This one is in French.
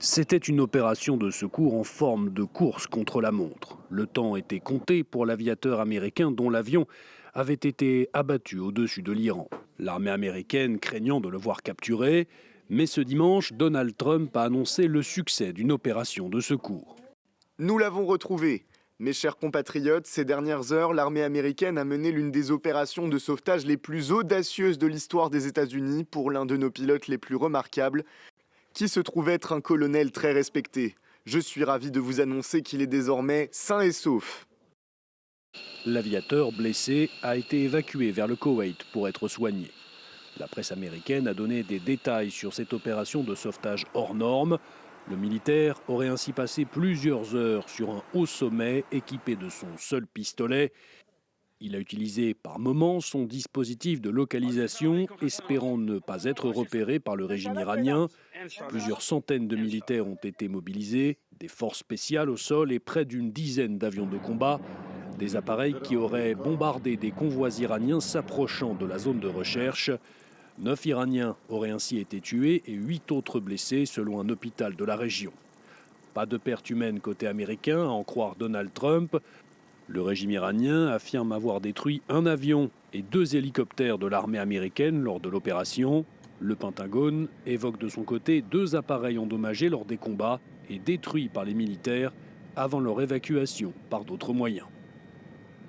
C'était une opération de secours en forme de course contre la montre. Le temps était compté pour l'aviateur américain dont l'avion avait été abattu au-dessus de l'Iran. L'armée américaine craignant de le voir capturé, mais ce dimanche, Donald Trump a annoncé le succès d'une opération de secours. Nous l'avons retrouvé. Mes chers compatriotes, ces dernières heures, l'armée américaine a mené l'une des opérations de sauvetage les plus audacieuses de l'histoire des États-Unis pour l'un de nos pilotes les plus remarquables, qui se trouve être un colonel très respecté. Je suis ravi de vous annoncer qu'il est désormais sain et sauf. L'aviateur blessé a été évacué vers le Koweït pour être soigné. La presse américaine a donné des détails sur cette opération de sauvetage hors norme. Le militaire aurait ainsi passé plusieurs heures sur un haut sommet équipé de son seul pistolet. Il a utilisé par moments son dispositif de localisation, espérant ne pas être repéré par le régime iranien. Plusieurs centaines de militaires ont été mobilisés, des forces spéciales au sol et près d'une dizaine d'avions de combat. Des appareils qui auraient bombardé des convois iraniens s'approchant de la zone de recherche. 9 Iraniens auraient ainsi été tués et 8 autres blessés selon un hôpital de la région. Pas de perte humaine côté américain, à en croire Donald Trump. Le régime iranien affirme avoir détruit un avion et 2 hélicoptères de l'armée américaine lors de l'opération. Le Pentagone évoque de son côté 2 appareils endommagés lors des combats et détruits par les militaires avant leur évacuation par d'autres moyens.